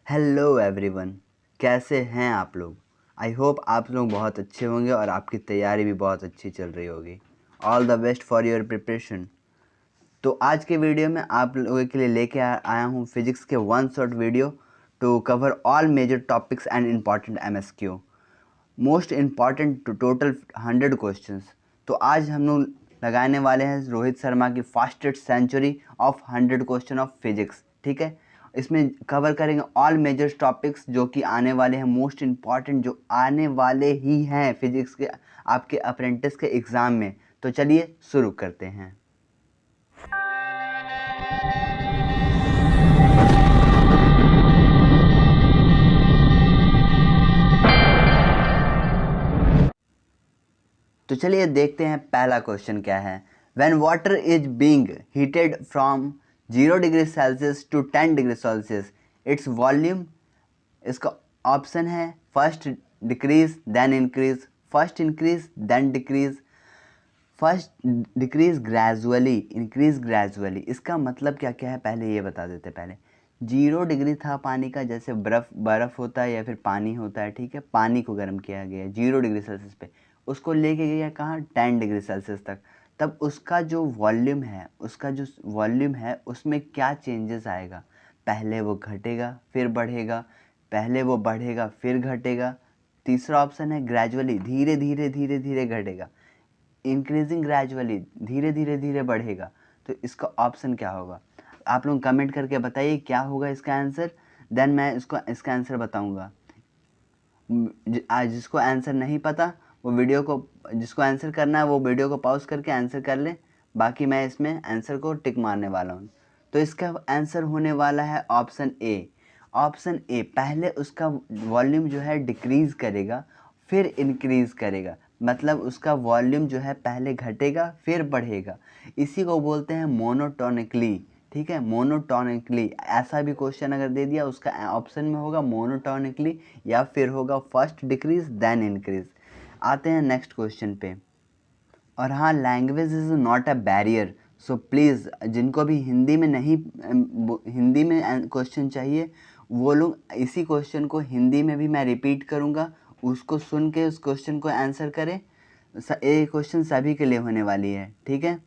Hello everyone, कैसे हैं आप लोग। आई होप आप लोग बहुत अच्छे होंगे और आपकी तैयारी भी बहुत अच्छी चल रही होगी। All the best for your preparation. तो आज के वीडियो में आप लोगों के लिए लेके आया हूँ फिजिक्स के one shot video to cover all major topics and important MSQ, most important to total 100 questions. तो आज हम लोग लगाने वाले हैं रोहित शर्मा की fastest century of 100 question of physics. ठीक है, इसमें कवर करेंगे ऑल मेजर टॉपिक्स जो कि आने वाले हैं, मोस्ट इम्पॉर्टेंट जो आने वाले ही हैं फिजिक्स के आपके अप्रेंटिस के एग्ज़ाम में। तो चलिए शुरू करते हैं। तो चलिए देखते हैं पहला क्वेश्चन क्या है। When water is being heated from 0 degree Celsius to 10 degree Celsius its volume. इसका ऑप्शन है first decrease then increase, first increase then decrease, first decrease gradually, increase gradually. इसका मतलब क्या क्या है पहले ये बता देते। पहले 0 डिग्री था पानी का, जैसे बर्फ़ होता है या फिर पानी होता है। ठीक है, पानी को गर्म किया गया 0 डिग्री सेल्सियस पे, उसको लेके गया कहाँ 10 डिग्री सेल्सियस तक। तब उसका जो वॉल्यूम है उसमें क्या चेंजेस आएगा। पहले वो घटेगा फिर बढ़ेगा, पहले वो बढ़ेगा फिर घटेगा। तीसरा ऑप्शन है ग्रेजुअली, धीरे धीरे धीरे धीरे घटेगा। इंक्रीजिंग ग्रेजुअली, धीरे धीरे धीरे बढ़ेगा। तो इसका ऑप्शन क्या होगा, आप लोग कमेंट करके बताइए क्या होगा इसका आंसर। देन मैं इसका आंसर बताऊंगा। आज जिसको आंसर नहीं पता वो जिसको आंसर करना है वो वीडियो को पॉज करके आंसर कर ले। बाकी मैं इसमें आंसर को टिक मारने वाला हूँ। तो इसका आंसर होने वाला है ऑप्शन ए। ऑप्शन ए, पहले उसका वॉल्यूम जो है डिक्रीज़ करेगा फिर इंक्रीज़ करेगा। मतलब उसका वॉल्यूम जो है पहले घटेगा फिर बढ़ेगा। इसी को बोलते हैं मोनोटोनिकली। ठीक है, मोनोटोनिकली। ऐसा भी क्वेश्चन अगर दे दिया उसका ऑप्शन में होगा मोनोटोनिकली या फिर होगा फर्स्ट डिक्रीज देन इंक्रीज। आते हैं नेक्स्ट क्वेश्चन पे। और हाँ, language is not a barrier, so please जिनको भी हिंदी में क्वेश्चन चाहिए वो लोग इसी क्वेश्चन को हिंदी में भी मैं रिपीट करूँगा, उसको सुन के उस क्वेश्चन को आंसर करें। ये क्वेश्चन सभी के लिए होने वाली है। ठीक है,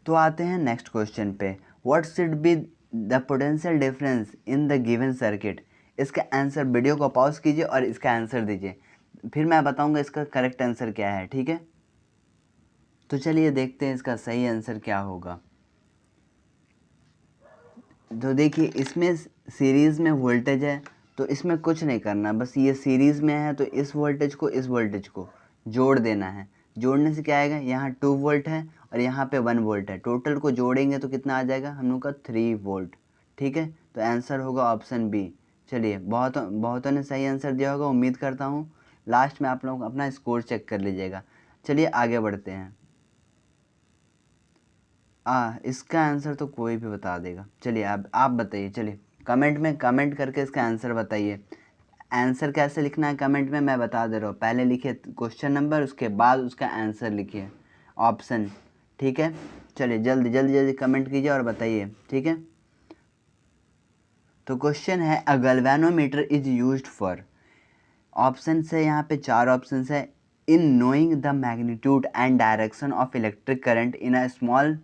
तो आते हैं नेक्स्ट क्वेश्चन पे। What should be the potential difference in the given circuit. इसका आंसर, वीडियो को पॉज कीजिए और इसका आंसर दीजिए, फिर मैं बताऊंगा इसका करेक्ट आंसर क्या है। ठीक है, तो चलिए देखते हैं इसका सही आंसर क्या होगा। तो देखिए, इसमें सीरीज़ में वोल्टेज है तो इसमें कुछ नहीं करना, बस ये सीरीज़ में है तो इस वोल्टेज को जोड़ देना है। जोड़ने से क्या आएगा, यहाँ 2 वोल्ट है और यहाँ पे 1 वोल्ट है, टोटल को जोड़ेंगे तो कितना आ जाएगा हम लोग का 3 वोल्ट। ठीक है, तो आंसर होगा ऑप्शन बी। चलिए, बहुतों ने सही आंसर दिया होगा, उम्मीद करता हूँ। लास्ट में आप लोग अपना स्कोर चेक कर लीजिएगा। चलिए आगे बढ़ते हैं। इसका आंसर तो कोई भी बता देगा। चलिए अब आप बताइए, चलिए कमेंट में कमेंट करके इसका आंसर बताइए। आंसर कैसे लिखना है कमेंट में मैं बता दे रहा हूँ। पहले लिखिए क्वेश्चन नंबर, उसके बाद उसका आंसर लिखिए, ऑप्शन। ठीक है, चलिए जल्दी जल्दी जल्दी कमेंट कीजिए और बताइए। ठीक है, तो क्वेश्चन है अ galvanometer is used for. Option है यहाँ पे 4 ऑप्शन है। In knowing the magnitude and direction of electric current in a small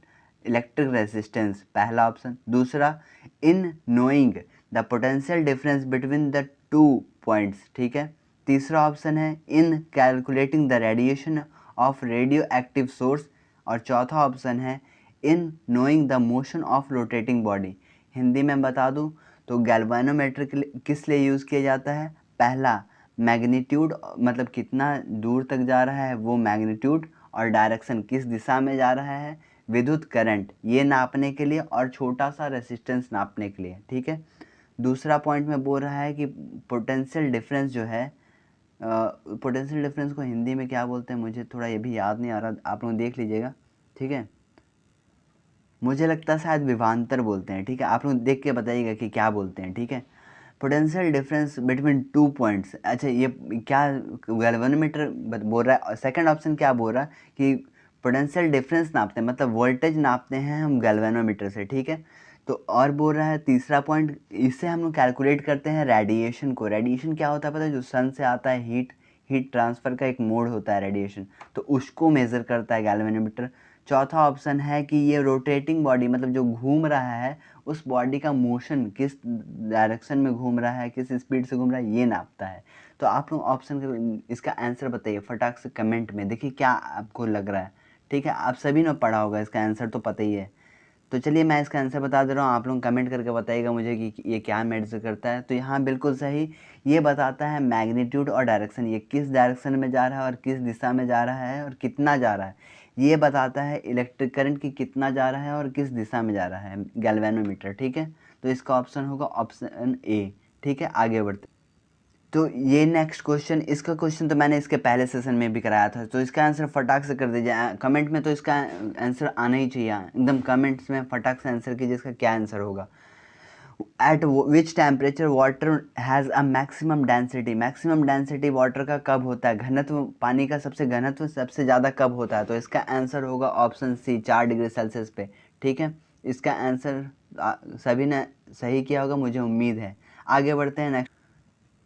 electric resistance, पहला ऑप्शन। दूसरा, in knowing the potential difference between the 2 points. ठीक है, तीसरा ऑप्शन है इन calculating the radiation of radio active source, और चौथा option है in knowing the motion of rotating body. Hindi में बता दूं तो गैल्वेनोमीटर किस लिए यूज़ किया जाता है। पहला, मैग्नीट्यूड मतलब कितना दूर तक जा रहा है वो मैग्नीट्यूड, और डायरेक्शन किस दिशा में जा रहा है, विद्युत करंट ये नापने के लिए, और छोटा सा रेसिस्टेंस नापने के लिए। ठीक है, दूसरा पॉइंट में बोल रहा है कि पोटेंशियल डिफरेंस जो है, पोटेंशियल डिफरेंस को हिंदी में क्या बोलते हैं मुझे थोड़ा ये भी याद नहीं आ रहा, आप लोग देख लीजिएगा। ठीक है, मुझे लगता है शायद विभवांतर बोलते हैं। ठीक है, आप लोग देख के बताइएगा कि क्या बोलते हैं। ठीक है, पोटेंशियल डिफरेंस बिटवीन 2 पॉइंट्स। अच्छा, ये क्या गैल्वेनोमीटर बोल रहा है। सेकंड ऑप्शन क्या बोल रहा है कि पोटेंशियल डिफरेंस नापते हैं, मतलब वोल्टेज नापते हैं हम गैल्वेनोमीटर से। ठीक है, तो और बोल रहा है तीसरा पॉइंट, इससे हम लोग कैलकुलेट करते हैं रेडिएशन को। रेडिएशन क्या होता है पता है? जो सन से आता है हीट ट्रांसफ़र का एक मोड होता है रेडिएशन, तो उसको मेज़र करता है गैल्वेनोमीटर। चौथा ऑप्शन है कि ये रोटेटिंग बॉडी, मतलब जो घूम रहा है उस बॉडी का मोशन किस डायरेक्शन में घूम रहा है, किस स्पीड से घूम रहा है, ये नापता है। तो आप लोग ऑप्शन इसका आंसर बताइए फटाक से कमेंट में, देखिए क्या आपको लग रहा है। ठीक है, आप सभी ने पढ़ा होगा, इसका आंसर तो पता ही है। तो चलिए मैं इसका आंसर बता दे रहा हूँ, आप लोग कमेंट करके बताइएगा मुझे कि ये क्या मेजर करता है। तो यहाँ बिल्कुल सही, ये बताता है मैग्नीट्यूड और डायरेक्शन, ये किस डायरेक्शन में जा रहा है और किस दिशा में जा रहा है और कितना जा रहा है, ये बताता है इलेक्ट्रिक करंट की कितना जा रहा है और किस दिशा में जा रहा है, गैल्वेनोमीटर। ठीक है, तो इसका ऑप्शन होगा ऑप्शन ए। ठीक है, आगे बढ़ते। तो ये नेक्स्ट क्वेश्चन, इसका क्वेश्चन तो मैंने इसके पहले सेशन में भी कराया था, तो इसका आंसर फटाक से कर दीजिए कमेंट में। तो इसका आंसर आना ही चाहिए एकदम, कमेंट्स में फटाक से आंसर कीजिए इसका क्या आंसर होगा। Eight which temperature water has a maximum density, maximum density water का कब होता है, घनत्व पानी का सबसे घनत्व सबसे ज़्यादा कब होता है? तो इसका आंसर होगा ऑप्शन सी, 4 डिग्री सेल्सियस पे। ठीक है, इसका आंसर सभी ने सही किया होगा, मुझे उम्मीद है। आगे बढ़ते हैं नेक्स्ट।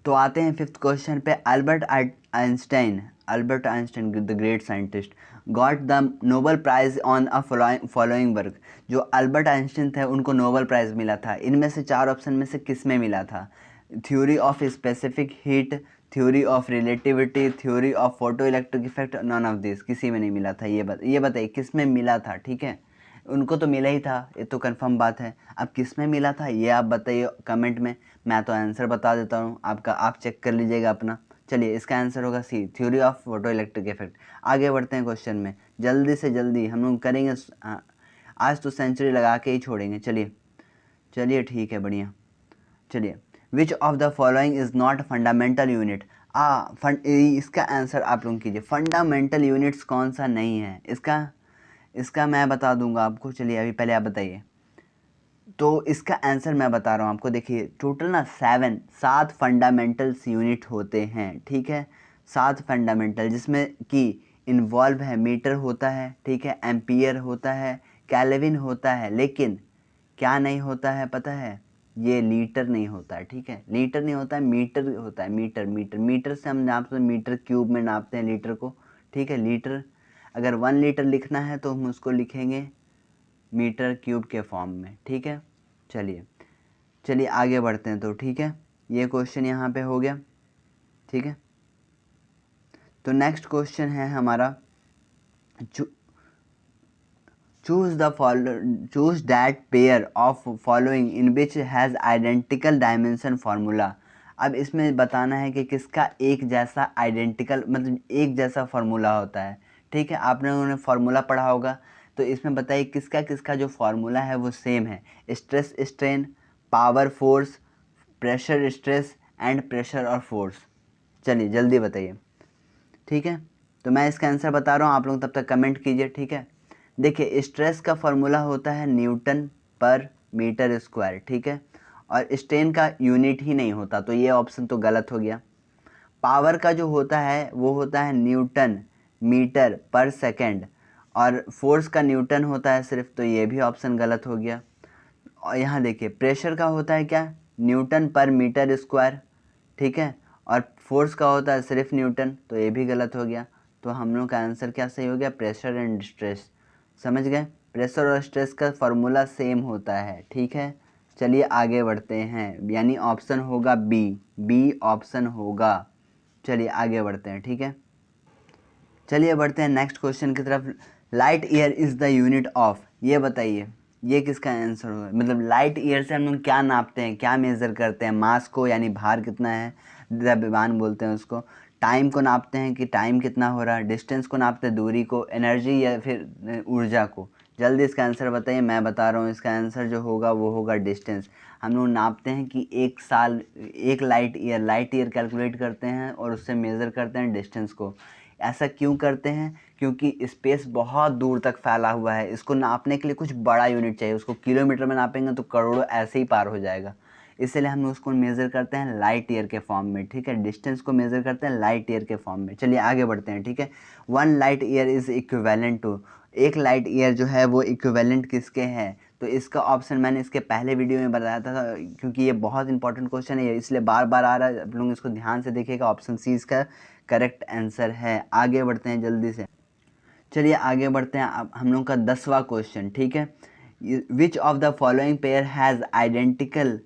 तो आते हैं फिफ्थ क्वेश्चन पे। Albert Einstein the great scientist got the Nobel prize on a following work. जो अल्बर्ट आइंस्टाइन थे उनको नोबेल प्राइज़ मिला था, इनमें से 4 ऑप्शन में से किस में मिला था? Theory of specific heat, theory of relativity, theory of photo electric effect, none of this, किसी में नहीं मिला था। ये बताइए किस में मिला था। ठीक है, उनको तो मिला ही था, ये तो कंफर्म बात है। अब किस में मिला था ये आप बताइए कमेंट में, मैं तो आंसर बता देता हूँ आपका, आप चेक कर लीजिएगा अपना। चलिए इसका आंसर होगा C, theory of photo electric effect. आगे बढ़ते हैं क्वेश्चन में, जल्दी से जल्दी हम लोग करेंगे, आज तो सेंचुरी लगा के ही छोड़ेंगे। चलिए ठीक है, बढ़िया। चलिए, which of the following is not fundamental unit. इसका आंसर आप लोग कीजिए, फंडामेंटल यूनिट्स कौन सा नहीं है इसका मैं बता दूंगा आपको। चलिए अभी पहले आप बताइए। तो इसका आंसर मैं बता रहा हूँ आपको, देखिए टोटल ना 7 फंडामेंटल्स यूनिट होते हैं। ठीक है, 7 फंडामेंटल, जिसमें कि इन्वॉल्व है मीटर होता है, ठीक है, एम्पियर होता है, केल्विन होता है, लेकिन क्या नहीं होता है पता है? ये लीटर नहीं होता है। ठीक है, लीटर नहीं होता है, मीटर होता है। मीटर से हम नापते हैं, मीटर क्यूब में नापते हैं लीटर को। ठीक है, लीटर अगर 1 लीटर लिखना है तो हम उसको लिखेंगे मीटर क्यूब के फॉर्म में। ठीक है, चलिए आगे बढ़ते हैं। तो ठीक है, ये क्वेश्चन यहाँ पे हो गया। ठीक है, तो नेक्स्ट क्वेश्चन है हमारा, choose that pair of following in which has identical dimension formula. अब इसमें बताना है कि किसका एक जैसा आइडेंटिकल, मतलब एक जैसा फार्मूला होता है। ठीक है, आपने उन्होंने फार्मूला पढ़ा होगा, तो इसमें बताइए किसका किसका जो फार्मूला है वो सेम है। Stress strain, power force, pressure stress and pressure और फोर्स। चलिए जल्दी बताइए। ठीक है, तो मैं इसका आंसर बता रहा हूँ, आप लोग तब तक कमेंट कीजिए। ठीक है, देखिए स्ट्रेस का फॉर्मूला होता है न्यूटन पर मीटर स्क्वायर। ठीक है, और स्ट्रेन का यूनिट ही नहीं होता, तो ये ऑप्शन तो गलत हो गया। पावर का जो होता है वो होता है न्यूटन मीटर पर सेकंड, और फोर्स का न्यूटन होता है सिर्फ, तो ये भी ऑप्शन गलत हो गया। और यहाँ देखिए प्रेशर का होता है क्या? न्यूटन पर मीटर स्क्वायर। ठीक है, और फोर्स का होता है सिर्फ न्यूटन, तो ये भी गलत हो गया। तो हम लोग का आंसर क्या सही हो गया? Pressure and stress. समझ गए, प्रेशर और स्ट्रेस का फॉर्मूला सेम होता है। ठीक है, चलिए आगे बढ़ते हैं, यानी ऑप्शन होगा बी ऑप्शन होगा। चलिए आगे बढ़ते हैं। ठीक है, चलिए बढ़ते हैं नेक्स्ट क्वेश्चन की तरफ। Light year is the unit of, ये बताइए ये किसका आंसर होगा? मतलब लाइट ईयर से हम लोग क्या नापते हैं, क्या मेज़र करते हैं? मास को, यानी भार कितना है, द्रव्यमान बोलते हैं उसको। टाइम को नापते हैं कि टाइम कितना हो रहा है। डिस्टेंस को नापते हैं, दूरी को। एनर्जी या फिर ऊर्जा को। जल्दी इसका आंसर बताइए, मैं बता रहा हूँ। इसका आंसर जो होगा वो होगा डिस्टेंस। हम लोग नापते हैं कि एक साल, एक लाइट ईयर कैलकुलेट करते हैं और उससे मेज़र करते हैं डिस्टेंस को। ऐसा क्यों करते हैं? क्योंकि स्पेस बहुत दूर तक फैला हुआ है, इसको नापने के लिए कुछ बड़ा यूनिट चाहिए। उसको किलोमीटर में नापेंगे तो करोड़ों ऐसे ही पार हो जाएगा, इसलिए हम उसको मेज़र करते हैं लाइट ईयर के फॉर्म में। ठीक है, डिस्टेंस को मेज़र करते हैं लाइट ईयर के फॉर्म में। चलिए आगे बढ़ते हैं। ठीक है, 1 light year is equivalent to, एक लाइट ईयर जो है वो इक्विवेलेंट किसके हैं? तो इसका ऑप्शन मैंने इसके पहले वीडियो में बताया था, क्योंकि ये बहुत इंपॉर्टेंट क्वेश्चन है, इसलिए बार बार आ रहा है। आप लोग इसको ध्यान से देखिएगा, ऑप्शन सी इसका करेक्ट आंसर है। आगे बढ़ते हैं जल्दी से। चलिए आगे बढ़ते हैं। अब हम लोग का 10वां क्वेश्चन, ठीक है। Which of the following pair has identical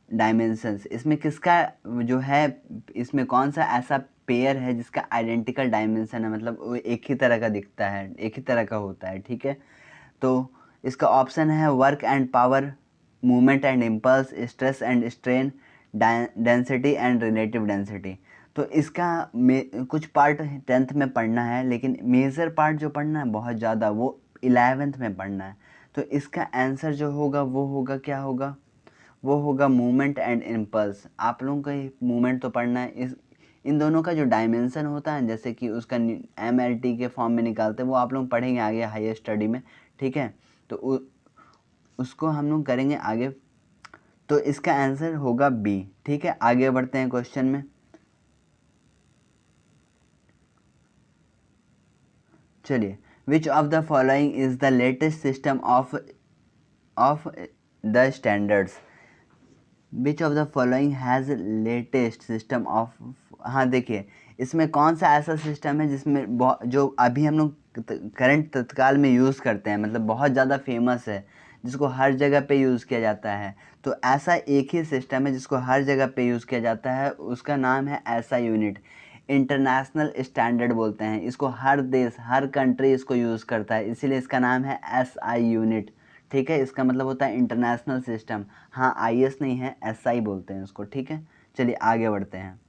dimensions. इसमें किसका जो है, इसमें कौन सा ऐसा पेयर है जिसका आइडेंटिकल डायमेंशन है, मतलब वो एक ही तरह का दिखता है, एक ही तरह का होता है, ठीक है। तो इसका ऑप्शन है work and power, movement and impulse, stress and strain, density and relative density. तो इसका कुछ पार्ट 10th में पढ़ना है, लेकिन मेजर पार्ट जो पढ़ना है बहुत ज़्यादा, वो 11th में पढ़ना है। तो इसका आंसर जो होगा वो होगा, क्या होगा, वो होगा मूवमेंट एंड इम्पल्स। आप लोगों को मूवमेंट तो पढ़ना है। इन दोनों का जो डायमेंशन होता है, जैसे कि उसका MLT के फॉर्म में निकालते हैं, वो आप लोग पढ़ेंगे आगे हायर स्टडी में, ठीक है। तो उसको हम लोग करेंगे आगे। तो इसका आंसर होगा बी, ठीक है। आगे बढ़ते हैं क्वेश्चन में। चलिए, which of the following is the latest system of the standards. Which of the following has latest system of. हाँ देखिए, इसमें कौन सा ऐसा सिस्टम है जिसमें जो अभी हम लोग करंट तत्काल में यूज़ करते हैं, मतलब बहुत ज़्यादा फेमस है, जिसको हर जगह पे यूज़ किया जाता है। तो ऐसा एक ही सिस्टम है जिसको हर जगह पे यूज़ किया जाता है, उसका नाम है ऐसा यूनिट। इंटरनेशनल स्टैंडर्ड बोलते हैं इसको, हर देश हर कंट्री इसको यूज़ करता है, इसीलिए इसका नाम है SI यूनिट, ठीक है। इसका मतलब होता है इंटरनेशनल सिस्टम। हाँ, IS नहीं है, SI बोलते हैं उसको, ठीक है। चलिए आगे बढ़ते हैं।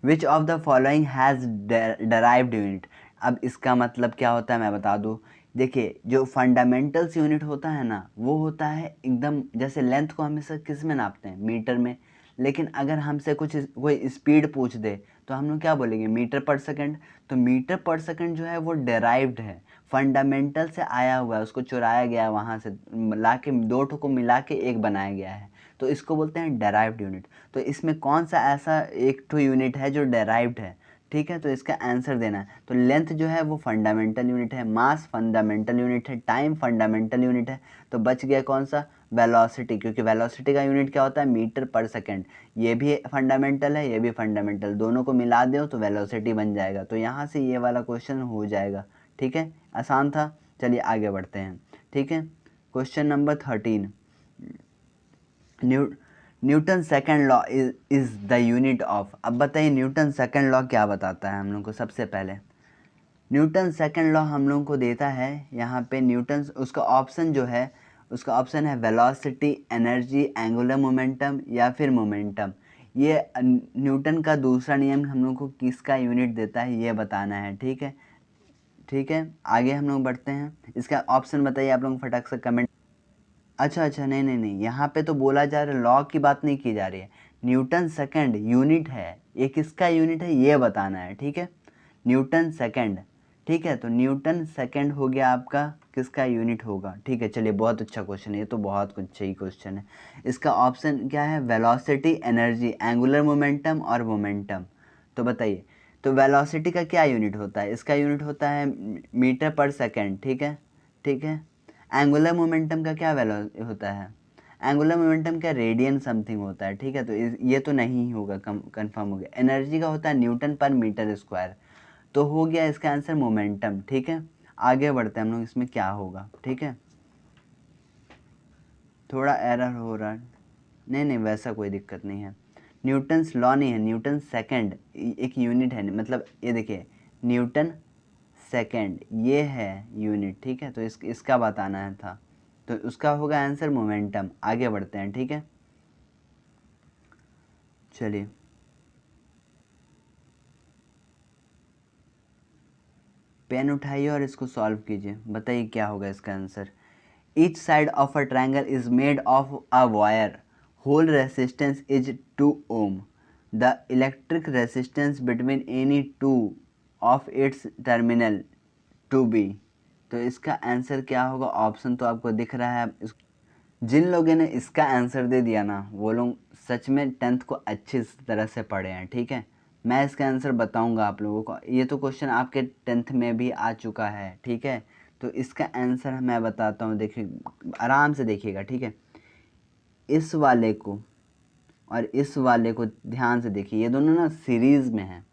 Which of the following has derived unit. अब इसका मतलब क्या होता है मैं बता दूँ। देखिए, जो फंडामेंटल्स यूनिट होता है ना, वो होता है एकदम, जैसे लेंथ को हमेशा किस में नापते हैं, मीटर में। लेकिन अगर हमसे कोई स्पीड पूछ दे तो हम लोग क्या बोलेंगे, मीटर पर सेकंड। तो मीटर पर सेकंड जो है वो डेराइव्ड है, फंडामेंटल से आया हुआ है, उसको चुराया गया है, वहाँ से ला के दो ठो को मिला के एक बनाया गया है, तो इसको बोलते हैं डेराइव्ड यूनिट। तो इसमें कौन सा ऐसा एक ठो यूनिट है जो डेराइव्ड है, ठीक है। तो इसका आंसर देना है। तो लेंथ जो है वो फंडामेंटल यूनिट है, मास फंडामेंटल यूनिट है, टाइम फंडामेंटल यूनिट है। तो बच गया कौन सा, वेलोसिटी, क्योंकि वेलोसिटी का यूनिट क्या होता है, मीटर पर सेकंड। ये भी फंडामेंटल है, ये भी फंडामेंटल, दोनों को मिला दो तो वेलोसिटी बन जाएगा। तो यहाँ से ये वाला क्वेश्चन हो जाएगा, ठीक है। आसान था। चलिए आगे बढ़ते हैं, ठीक है। Question number 13। Newton second law is the unit of. अब बताइए न्यूटन सेकंड लॉ क्या बताता है हम लोग को। सबसे पहले न्यूटन सेकंड लॉ हम लोग को देता है यहाँ पे, न्यूटन उसका ऑप्शन जो है, उसका ऑप्शन है वेलोसिटी, एनर्जी, एंगुलर मोमेंटम या फिर मोमेंटम। ये न्यूटन का दूसरा नियम हम लोग को किसका यूनिट देता है ये बताना है, ठीक है। ठीक है, आगे हम लोग बढ़ते हैं। इसका ऑप्शन बताइए आप लोग फटाक से कमेंट। अच्छा अच्छा, नहीं नहीं नहीं, यहाँ पे तो बोला जा रहा है, लॉ की बात नहीं की जा रही है। न्यूटन सेकंड यूनिट है, ये किसका यूनिट है ये बताना है, ठीक है। न्यूटन सेकंड, ठीक है। तो न्यूटन सेकंड हो गया आपका, किसका यूनिट होगा, ठीक है। चलिए बहुत अच्छा क्वेश्चन है ये, तो बहुत कुछ सही क्वेश्चन है। इसका ऑप्शन क्या है, वेलोसिटी, एनर्जी, एंगुलर मोमेंटम और मोमेंटम। तो बताइए, तो वेलोसिटी का क्या यूनिट होता है, इसका यूनिट होता है मीटर पर सेकेंड, ठीक है, ठीक है। एंगुलर मोमेंटम का क्या वैल्यू होता है, एंगुलर मोमेंटम का रेडियन समथिंग होता है, ठीक है। तो ये तो नहीं होगा, कंफर्म हो गया। एनर्जी का होता है न्यूटन पर मीटर स्क्वायर। तो हो गया इसका आंसर मोमेंटम, ठीक है। आगे बढ़ते हैं हम लोग, इसमें क्या होगा, ठीक है। थोड़ा एरर हो रहा है, नहीं नहीं वैसा कोई दिक्कत नहीं है। न्यूटन्स लॉ नहीं है, न्यूटन सेकंड एक यूनिट है, मतलब ये देखिए न्यूटन सेकंड ये है यूनिट, ठीक है। तो इसका बताना है था, तो उसका होगा आंसर मोमेंटम। आगे बढ़ते हैं, ठीक है। चलिए, पेन उठाइए और इसको सॉल्व कीजिए, बताइए क्या होगा इसका answer. Each side of a triangle is made of a wire, whole resistance is 2 ohm। The electric resistance between any two of its terminal to be. तो इसका आंसर क्या होगा, ऑप्शन तो आपको दिख रहा है। जिन लोगों ने इसका आंसर दे दिया ना, वो लोग सच में 10th को अच्छी तरह से पढ़े हैं, ठीक है। मैं इसका आंसर बताऊंगा आप लोगों को, ये तो क्वेश्चन आपके 10th में भी आ चुका है, ठीक है। तो इसका आंसर मैं बताता हूँ, देखिए आराम से देखिएगा, ठीक है। इस वाले को और इस वाले को ध्यान से देखिए, ये दोनों ना सीरीज़ में हैं,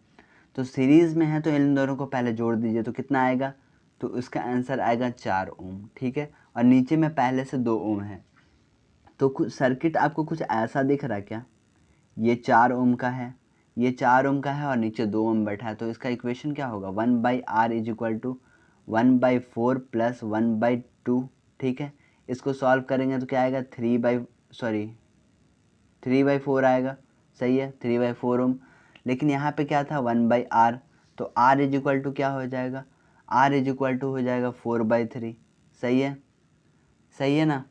तो सीरीज़ में है तो इन दोनों को पहले जोड़ दीजिए तो कितना आएगा, तो इसका आंसर आएगा 4 ओम, ठीक है। और नीचे में पहले से 2 ओम है, तो कुछ सर्किट आपको कुछ ऐसा दिख रहा है क्या, ये 4 ओम का है, ये 4 ओम का है और नीचे 2 ओम बैठा है, तो इसका इक्वेशन क्या होगा, 1/R is equal to 1/4 plus 1/2, ठीक है। इसको सॉल्व करेंगे तो क्या आएगा, 3/4 आएगा, सही है, 3/4 ओम। लेकिन यहाँ पे क्या था, 1/R, तो R इज इक्वल टू क्या हो जाएगा, R इज इक्वल टू हो जाएगा 4/3, सही है, सही है ना।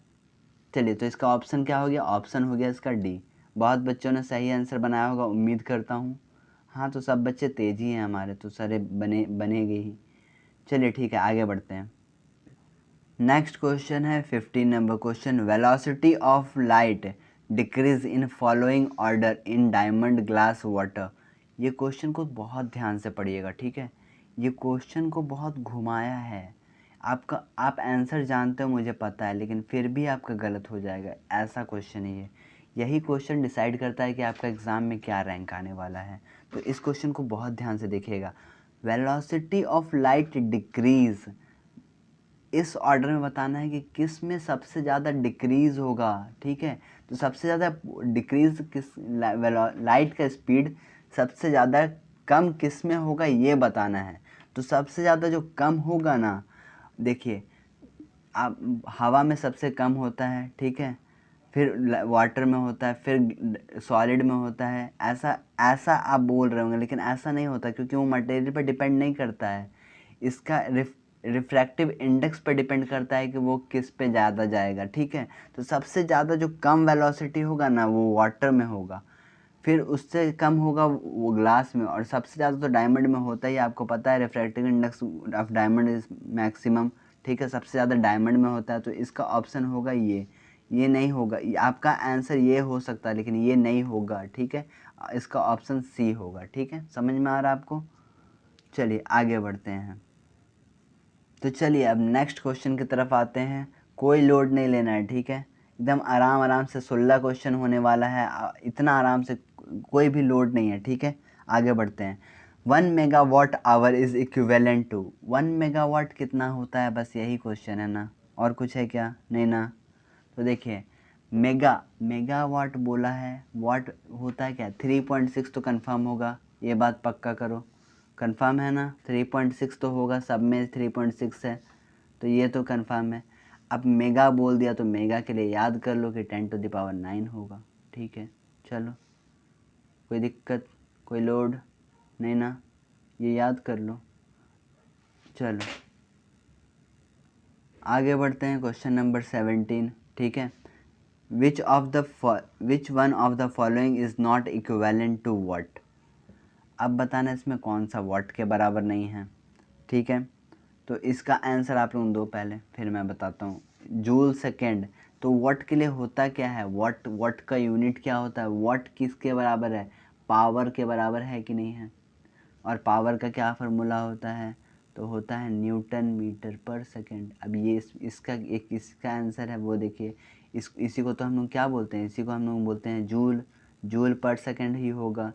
चलिए, तो इसका ऑप्शन क्या हो गया, ऑप्शन हो गया इसका डी। बहुत बच्चों ने सही आंसर बनाया होगा, उम्मीद करता हूँ। हाँ, तो सब बच्चे तेज ही हैं हमारे, तो सारे बनेंगे ही। चलिए ठीक है, आगे बढ़ते हैं। नेक्स्ट क्वेश्चन है 15 number question, velocity of light decrease in following order in diamond glass water. ये क्वेश्चन को बहुत ध्यान से पढ़िएगा, ठीक है। ये क्वेश्चन को बहुत घुमाया है, आपका आप आंसर जानते हो मुझे पता है, लेकिन फिर भी आपका गलत हो जाएगा, ऐसा क्वेश्चन है ये। यही क्वेश्चन डिसाइड करता है कि आपका एग्ज़ाम में क्या रैंक आने वाला है। तो इस क्वेश्चन को बहुत ध्यान से देखिएगा। वेलोसिटी ऑफ लाइट डिक्रीज, इस ऑर्डर में बताना है कि किस में सबसे ज़्यादा डिक्रीज़ होगा, ठीक है। तो सबसे ज़्यादा डिक्रीज़ किस, लाइट का स्पीड सबसे ज़्यादा कम किस में होगा ये बताना है। तो सबसे ज़्यादा जो कम होगा ना, देखिए आप हवा में सबसे कम होता है, ठीक है, फिर वाटर में होता है, फिर सॉलिड में होता है, ऐसा ऐसा आप बोल रहे होंगे, लेकिन ऐसा नहीं होता, क्योंकि वो मटेरियल पर डिपेंड नहीं करता है। इसका रिफ्रैक्टिव इंडेक्स पर डिपेंड करता है कि वो किस पे ज़्यादा जाएगा, ठीक है। तो सबसे ज़्यादा जो कम वेलोसिटी होगा ना, वो वाटर में होगा, फिर उससे कम होगा वो ग्लास में, और सबसे ज़्यादा तो डायमंड में होता ही, आपको पता है refractive index of diamond is maximum, ठीक है, सबसे ज़्यादा डायमंड में होता है। तो इसका ऑप्शन होगा ये नहीं होगा, आपका आंसर ये हो सकता है लेकिन ये नहीं होगा, ठीक है। इसका ऑप्शन सी होगा, ठीक है, समझ में आ रहा है आपको। चलिए आगे बढ़ते हैं। तो चलिए अब नेक्स्ट क्वेश्चन की तरफ आते हैं। कोई लोड नहीं लेना है, ठीक है, एकदम आराम आराम से 16 क्वेश्चन होने वाला है, इतना आराम से, कोई भी लोड नहीं है, ठीक है। आगे बढ़ते हैं। 1 MWh is equivalent to, 1 MW कितना होता है, बस यही क्वेश्चन है ना, और कुछ है क्या, नहीं ना। तो देखिए, मेगावाट बोला है, वाट होता है क्या, 3.6 तो कंफर्म होगा, ये बात पक्का करो, कंफर्म है ना, 3.6 तो होगा, सब में 3.6 है, तो ये तो कंफर्म है। अब मेगा बोल दिया तो मेगा के लिए याद कर लो कि 10⁹ होगा, ठीक है। चलो, कोई दिक्कत, कोई लोड नहीं ना, ये याद कर लो। चलो आगे बढ़ते हैं, क्वेश्चन नंबर 17, ठीक है। Which one of the following is not equivalent to watt. अब बताना इसमें कौन सा वॉट के बराबर नहीं है, ठीक है। तो इसका आंसर आप लोग दो पहले, फिर मैं बताता हूँ। जूल सेकेंड, तो वॉट के लिए होता क्या है, वॉट का यूनिट क्या होता है, वॉट किसके बराबर है, पावर के बराबर है कि नहीं है। और पावर का क्या फार्मूला होता है, तो होता है न्यूटन मीटर पर सेकेंड। अब ये इसका आंसर है, वो देखिए, इसी को तो हम लोग क्या बोलते हैं, इसी को हम लोग बोलते हैं जूल, जूल पर सेकेंड ही होगा।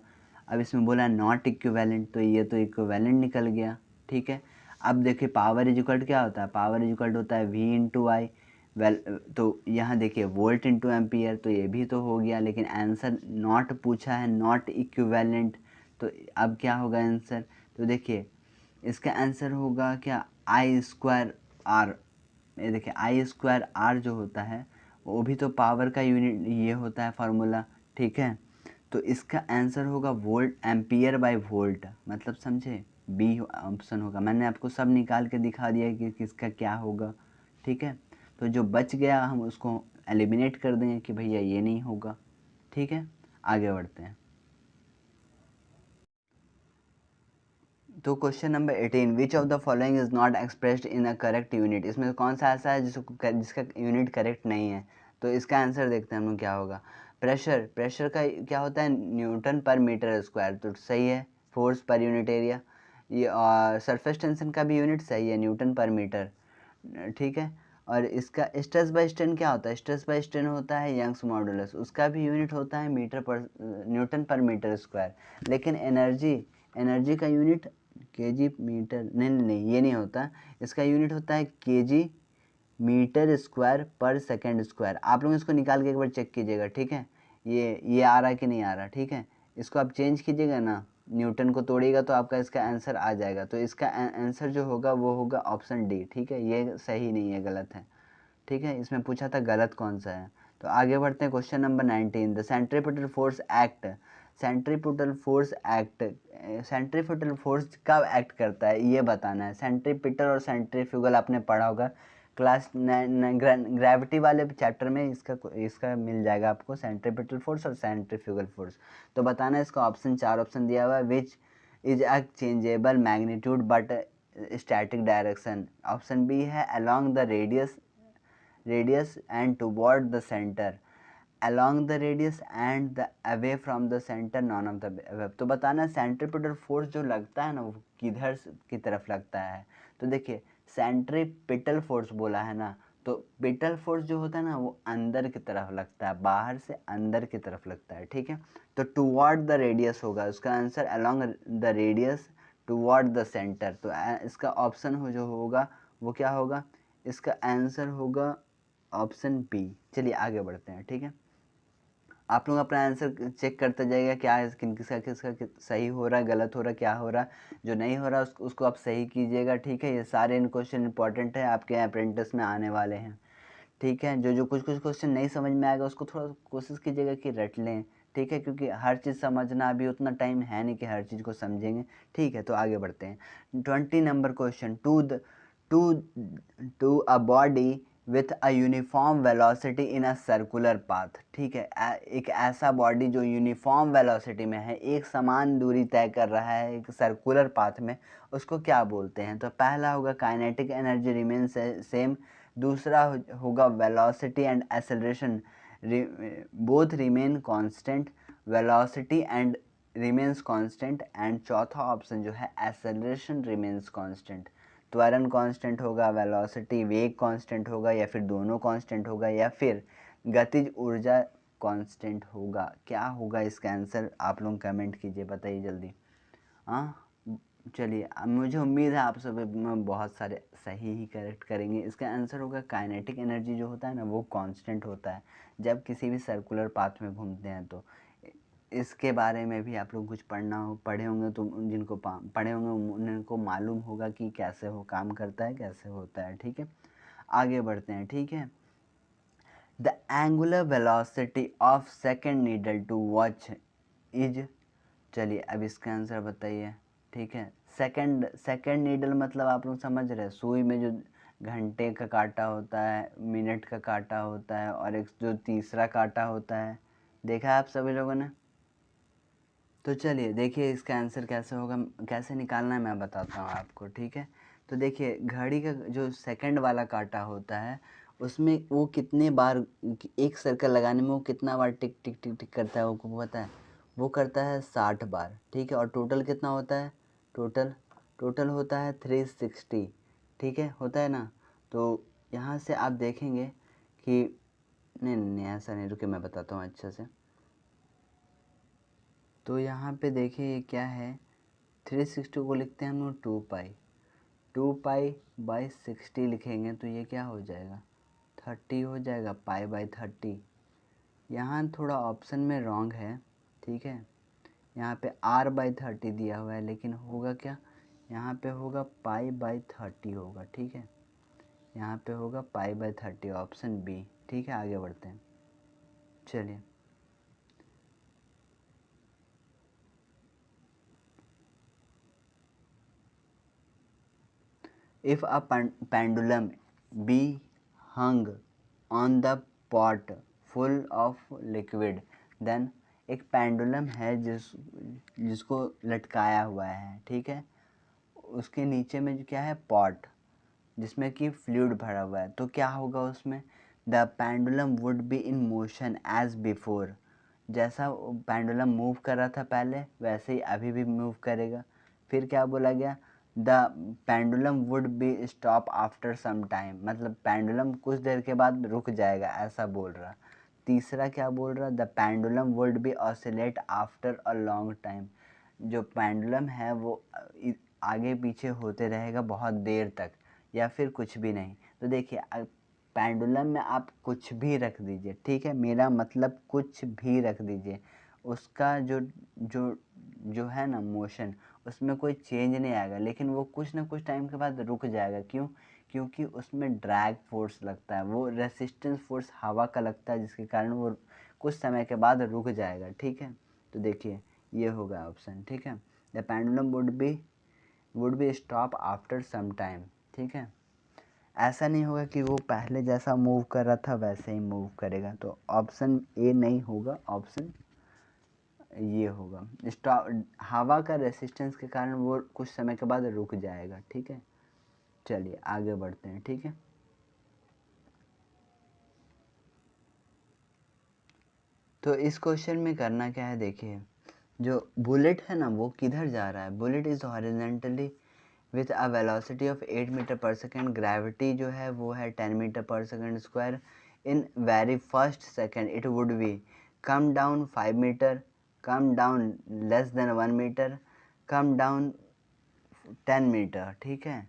अब इसमें बोला नॉट इक्विवेलेंट, तो ये तो इक्विवेलेंट निकल गया, ठीक है। अब देखिए पावर इक्वल क्या होता है, पावर इक्वल होता है V इंटू आई, वेल तो यहाँ देखिए वोल्ट इंटू एम्पियर, तो ये भी तो हो गया, लेकिन आंसर नॉट पूछा है, नॉट इक्विवेलेंट। तो अब क्या होगा आंसर, तो देखिए इसका आंसर होगा क्या, I²R। ये देखिए I²R जो होता है वो भी तो पावर का यूनिट ये होता है फार्मूला, ठीक है। तो इसका आंसर होगा वोल्ट एम्पियर बाय वोल्ट, मतलब समझे, बी ऑप्शन होगा। मैंने आपको सब निकाल के दिखा दिया कि किसका क्या होगा, ठीक है। तो जो बच गया हम उसको एलिमिनेट कर देंगे कि भैया ये नहीं होगा, ठीक है। आगे बढ़ते हैं। तो question number 18, which of the following is not expressed in a correct unit. इसमें कौन सा ऐसा है जिसका यूनिट करेक्ट नहीं है। तो इसका आंसर देखते हैं हम लोग क्या होगा। प्रेशर का क्या होता है, न्यूटन पर मीटर स्क्वायर, तो सही है, फोर्स पर यूनिट एरिया। ये सरफेस टेंशन का भी यूनिट सही है, न्यूटन पर मीटर। ठीक है। और इसका स्ट्रेस बाय स्ट्रेन क्या होता है? स्ट्रेस बाय स्ट्रेन होता है यंग्स मॉडुलस, उसका भी यूनिट होता है न्यूटन पर मीटर स्क्वायर। लेकिन एनर्जी का यूनिट केजी मीटर, नहीं ये नहीं होता, इसका यूनिट होता है केजी मीटर स्क्वायर पर सेकेंड स्क्वायर। आप लोग इसको निकाल के एक बार चेक कीजिएगा, ठीक है, ये आ रहा है कि नहीं आ रहा, ठीक है। इसको आप चेंज कीजिएगा ना, न्यूटन को तोड़िएगा तो आपका इसका आंसर आ जाएगा। तो इसका आंसर जो होगा वो होगा ऑप्शन डी, ठीक है। ये सही नहीं है, गलत है, ठीक है। इसमें पूछा था गलत कौन सा है। तो आगे बढ़ते हैं question number 19। The centripetal force act, centripetal force act, centripetal force कब एक्ट करता है ये बताना है। सेंट्रीपिटल और सेंट्रीफ्यूगल आपने पढ़ा होगा क्लास 9 ग्रेविटी वाले चैप्टर में, इसका मिल जाएगा आपको, सेंट्रीपिटल फोर्स और सेंट्रीफ्यूगल फोर्स। तो बताना है इसका ऑप्शन, 4 ऑप्शन दिया हुआ है। Which is a changeable magnitude but static direction. Option B है along the radius and toward the centre, along the radius and the away from the center, none of the above। तो बताना centripetal force जो लगता है ना वो किधर की तरफ लगता है। तो देखिए सेंट्रीपिटल फोर्स बोला है ना, तो पिटल फोर्स जो होता है ना वो अंदर की तरफ लगता है, बाहर से अंदर की तरफ लगता है, ठीक है। तो टुवर्ड द रेडियस होगा उसका answer, along the radius toward the centre. तो इसका ऑप्शन हो जो होगा वो क्या होगा? इसका आंसर होगा ऑप्शन बी। चलिए आगे बढ़ते हैं, ठीक है। आप लोग अपना आंसर चेक करते जाइएगा, क्या है किसका सही हो रहा है, गलत हो रहा है, क्या हो रहा है। जो नहीं हो रहा है उसको आप सही कीजिएगा, ठीक है। ये सारे क्वेश्चन इंपॉर्टेंट है, आपके अप्रेंटिस में आने वाले हैं, ठीक है। जो कुछ क्वेश्चन नहीं समझ में आएगा उसको थोड़ा कोशिश कीजिएगा कि रट लें, ठीक है, क्योंकि हर चीज़ समझना अभी उतना टाइम है नहीं कि हर चीज़ को समझेंगे, ठीक है। तो आगे बढ़ते हैं। 20 number question. To to a body with a uniform velocity in a circular path, ठीक है। एक ऐसा बॉडी जो यूनिफॉर्म वेलोसिटी में है, एक समान दूरी तय कर रहा है एक सर्कुलर पाथ में, उसको क्या बोलते हैं? तो पहला होगा काइनेटिक एनर्जी रिमेन सेम, दूसरा होगा velocity and acceleration both remain constant, velocity and remains constant, and चौथा ऑप्शन जो है एक्सेलरेशन रिमेन्स कांस्टेंट। त्वरण कांस्टेंट होगा, वेलोसिटी वेग कांस्टेंट होगा, या फिर दोनों कांस्टेंट होगा, या फिर गतिज ऊर्जा कांस्टेंट होगा। क्या होगा इसका आंसर? आप लोग कमेंट कीजिए, बताइए जल्दी। हाँ चलिए, मुझे उम्मीद है आप सब बहुत सारे सही ही करेक्ट करेंगे। इसका आंसर होगा काइनेटिक एनर्जी जो होता है ना वो कांस्टेंट होता है जब किसी भी सर्कुलर पाथ में घूमते हैं। तो इसके बारे में भी आप लोग कुछ पढ़े होंगे, तो जिनको पढ़े होंगे उनको मालूम होगा कि कैसे वो काम करता है, कैसे होता है, ठीक है। आगे बढ़ते हैं, ठीक है। The angular velocity of second needle to watch is, चलिए अब इसका आंसर बताइए, ठीक है। सेकेंड नीडल मतलब आप लोग समझ रहे हैं, सुई में जो घंटे का कांटा होता है, मिनट का कांटा होता है, और एक जो तीसरा कांटा होता है, देखा है आप सभी लोगों ने। तो चलिए देखिए इसका आंसर कैसे होगा, कैसे निकालना है मैं बताता हूँ आपको, ठीक है। तो देखिए घड़ी का जो सेकंड वाला कांटा होता है उसमें वो कितने बार, एक सर्कल लगाने में वो कितना बार टिक टिक टिक टिक करता है, वो पता है? वो करता है 60 बार, ठीक है। और टोटल कितना होता है? टोटल होता है 360, ठीक है, होता है ना। तो यहाँ से आप देखेंगे कि नहीं ऐसा नहीं, रुके मैं बताता हूँ अच्छे से। तो यहाँ पे देखिए ये क्या है, 360 को लिखते हैं हम लोग 2 पाई/60 लिखेंगे तो ये क्या हो जाएगा, 30 हो जाएगा, पाई/30। यहाँ थोड़ा ऑप्शन में रॉन्ग है, ठीक है। यहाँ पे r/30 दिया हुआ है, लेकिन होगा क्या, यहाँ पे होगा पाई/30 होगा, ठीक है। यहाँ पे होगा पाई/30, ऑप्शन बी, ठीक है। आगे बढ़ते हैं, चलिए। If a pendulum be hung on the pot full of liquid, then एक पेंडुलम है जिसको लटकाया हुआ है, ठीक है। उसके नीचे में जो क्या है, पॉट, जिसमें कि फ्लूइड भरा हुआ है। तो क्या होगा उसमें, the pendulum would be in motion as before, जैसा पेंडुलम मूव कर रहा था पहले वैसे ही अभी भी मूव करेगा। फिर क्या बोला गया, the pendulum would be stop after some time, मतलब पेंडुलम कुछ देर के बाद रुक जाएगा ऐसा बोल रहा। तीसरा क्या बोल रहा, the pendulum would B oscillate after a long time, जो पेंडुलम है वो आगे पीछे होते रहेगा बहुत देर तक, या फिर कुछ भी नहीं। तो देखिए पेंडुलम में आप कुछ भी रख दीजिए, ठीक है, मेरा मतलब कुछ भी रख दीजिए, उसका जो जो जो है ना मोशन, उसमें कोई चेंज नहीं आएगा, लेकिन वो कुछ ना कुछ टाइम के बाद रुक जाएगा। क्यों? क्योंकि उसमें ड्रैग फोर्स लगता है, वो रेसिस्टेंस फोर्स हवा का लगता है, जिसके कारण वो कुछ समय के बाद रुक जाएगा। ठीक है, तो देखिए ये होगा ऑप्शन। ठीक है, the pendulum would be stop after some time. ठीक है, ऐसा नहीं होगा कि वो पहले जैसा मूव कर रहा था वैसे ही मूव करेगा, तो ऑप्शन ए नहीं होगा, ऑप्शन ये होगा। स्टॉप, हवा का रेसिस्टेंस के कारण वो कुछ समय के बाद रुक जाएगा। ठीक है, चलिए आगे बढ़ते हैं। ठीक है, तो इस क्वेश्चन में करना क्या है, देखिए जो बुलेट है ना वो किधर जा रहा है, bullet is horizontally with a velocity of 8 metre per second, gravity जो है वो है 10 metre per second square, in very first second it would be come down 5 metre, come down less than 1 metre, come down 10 metre. ठीक है,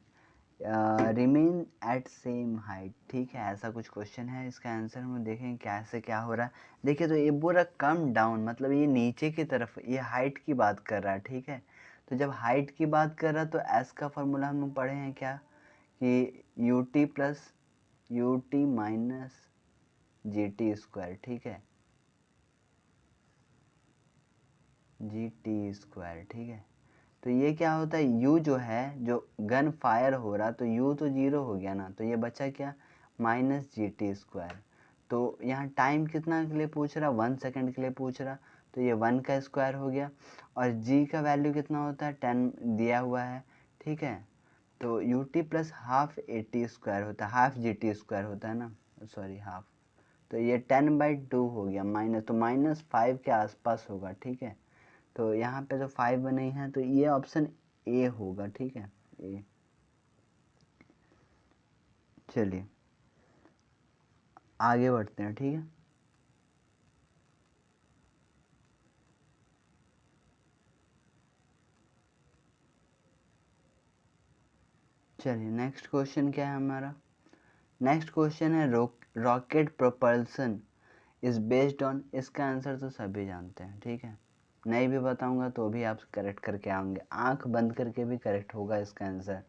remain at same height. ठीक है, ऐसा कुछ क्वेश्चन है, इसका आंसर हम देखें कैसे क्या हो रहा है। देखिए तो ये बोल कम डाउन, मतलब ये नीचे की तरफ, ये हाइट की बात कर रहा है। ठीक है, तो जब हाइट की बात कर रहा है तो एस का फॉर्मूला हम पढ़े हैं क्या, कि U T plus U T minus G T square. ठीक है, जी टी स्क्वायर। ठीक है, तो ये क्या होता है, u जो है, जो गन फायर हो रहा, तो u तो जीरो हो गया ना, तो ये बचा क्या, माइनस जी टी स्क्वायर। तो यहाँ टाइम कितना के लिए पूछ रहा, 1 सेकंड के लिए पूछ रहा, तो ये 1 का स्क्वायर हो गया, और g का वैल्यू कितना होता है, 10 दिया हुआ है। ठीक है, तो U T plus half A T square होता है, हाफ जी टी स्क्वायर होता है ना, सॉरी हाफ, तो ये 10/2 हो गया माइनस, तो -5 के आसपास होगा। ठीक है, तो यहाँ पे जो 5 नहीं है, तो ये ऑप्शन ए होगा। ठीक है, ए। चलिए आगे बढ़ते हैं। ठीक है, चलिए नेक्स्ट क्वेश्चन क्या है हमारा, नेक्स्ट क्वेश्चन है rocket propulsion is based on, इसका आंसर तो सभी जानते हैं। ठीक है, नहीं भी बताऊंगा तो भी आप करेक्ट करके आओगे, आंख बंद करके भी करेक्ट होगा इसका आंसर।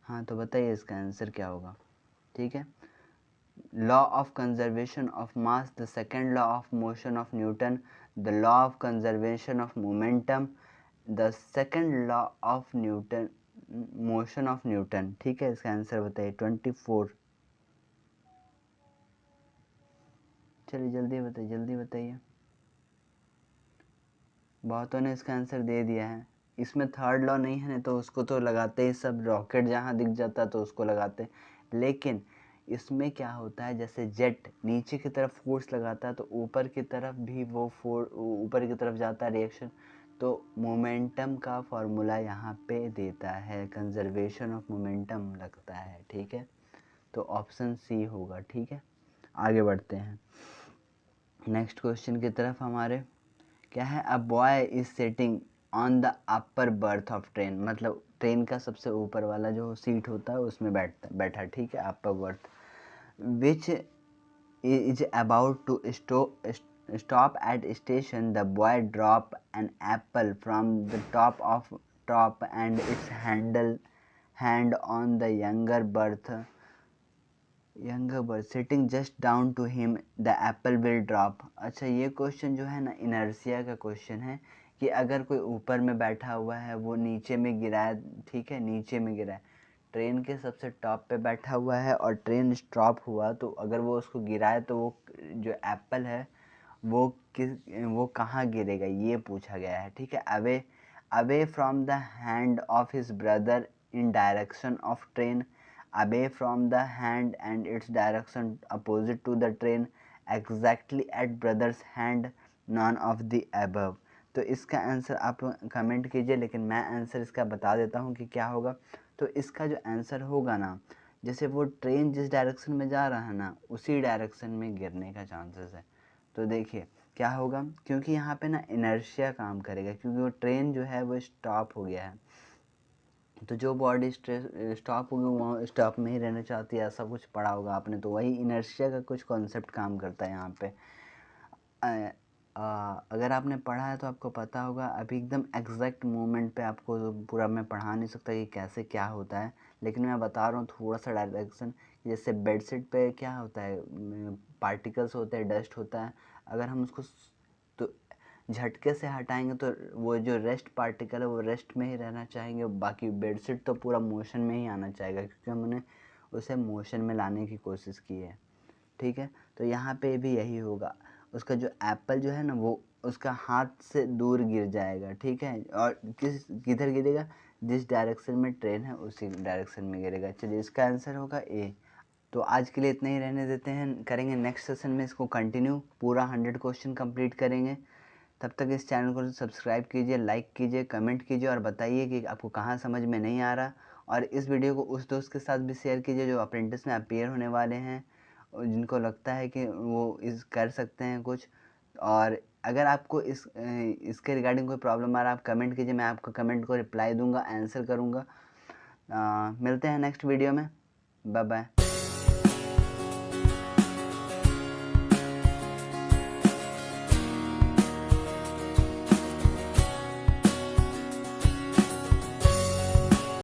हाँ तो बताइए इसका आंसर क्या होगा। ठीक है, law of conservation of mass, the second law of motion of Newton, the law of conservation of momentum, the second law of Newton, motion of Newton. ठीक है, इसका आंसर बताइए, 24। चलिए जल्दी बताइए, जल्दी बताइए, बहुतों ने इसका आंसर दे दिया है। इसमें थर्ड लॉ नहीं है ना, तो उसको तो लगाते ही सब, रॉकेट जहाँ दिख जाता तो उसको लगाते, लेकिन इसमें क्या होता है, जैसे जेट नीचे की तरफ फोर्स लगाता है तो ऊपर की तरफ भी वो ऊपर की तरफ जाता है रिएक्शन, तो मोमेंटम का फॉर्मूला यहाँ पे देता है, कंजर्वेशन ऑफ मोमेंटम लगता है। ठीक है, तो ऑप्शन सी होगा। ठीक है, आगे बढ़ते हैं नेक्स्ट क्वेश्चन की तरफ हमारे। क्या है, a boy is sitting on the upper berth of train, मतलब ट्रेन का सबसे ऊपर वाला जो सीट होता है उसमें बैठा। ठीक है, upper berth, which is about to stop at station, the boy drop an apple from the top and its hand on the younger bird sitting just down to him, the apple will drop। अच्छा, ये question जो है ना inertia का question है, कि अगर कोई ऊपर में बैठा हुआ है वो नीचे में गिरा है। ठीक है, नीचे में गिरा है, ट्रेन के सबसे टॉप पे बैठा हुआ है और ट्रेन स्टॉप हुआ, तो अगर वो उसको गिराए तो वो जो एप्पल है वो वो कहाँ गिरेगा, ये पूछा गया है। ठीक है, away away from the hand of his brother in direction of train, away from the hand and its direction opposite to the train, exactly at brother's hand, none of the above। तो इसका answer आप comment कीजिए, लेकिन मैं answer इसका बता देता हूँ कि क्या होगा। तो इसका जो आंसर होगा ना, जैसे वो ट्रेन जिस डायरेक्शन में जा रहा है ना, उसी डायरेक्शन में गिरने का चांसेस है। तो देखिए क्या होगा, क्योंकि यहाँ पे ना इनर्शिया काम करेगा, क्योंकि वो ट्रेन जो है वो स्टॉप हो गया है। तो जो बॉडी स्टॉप होगी वो स्टॉप में ही रहना चाहती है, ऐसा कुछ पढ़ा होगा आपने। तो वही इनर्शिया का कुछ कॉन्सेप्ट काम करता है यहाँ पे। अगर आपने पढ़ा है तो आपको पता होगा। अभी एकदम एग्जैक्ट मोमेंट पे आपको पूरा मैं पढ़ा नहीं सकता कि कैसे क्या होता है, लेकिन मैं बता रहा हूँ थोड़ा सा डायरेक्शन। जैसे बेडशीट पे क्या होता है, पार्टिकल्स होते हैं, डस्ट होता है। अगर हम उसको तो झटके से हटाएंगे तो वो जो रेस्ट पार्टिकल है वो रेस्ट में ही रहना चाहेंगे, बाकी बेडशीट तो पूरा मोशन में ही आना चाहेगा, क्योंकि हमने उसे मोशन में लाने की कोशिश की है। ठीक है, तो यहाँ पे भी यही होगा। उसका जो एप्पल जो है ना, वो उसका हाथ से दूर गिर जाएगा। ठीक है, और किधर गिरेगा, जिस डायरेक्शन में ट्रेन है उसी डायरेक्शन में गिरेगा। चलिए, इसका आंसर होगा ए। तो आज के लिए इतना ही रहने देते हैं, करेंगे नेक्स्ट सेशन में इसको कंटिन्यू, पूरा 100 क्वेश्चन कंप्लीट करेंगे। तब तक इस चैनल को सब्सक्राइब कीजिए, लाइक कीजिए, कमेंट कीजिए और बताइए कि आपको कहाँ समझ में नहीं आ रहा। और इस वीडियो को उस दोस्त के साथ भी शेयर कीजिए जो अप्रेंटिस में अपीयर होने वाले हैं, और जिनको लगता है कि वो इस कर सकते हैं कुछ। और अगर आपको इसके रिगार्डिंग कोई प्रॉब्लम आ रहा है, आप कमेंट कीजिए, मैं आपको कमेंट को रिप्लाई दूंगा, आंसर करूंगा। मिलते हैं नेक्स्ट वीडियो में। Bye bye.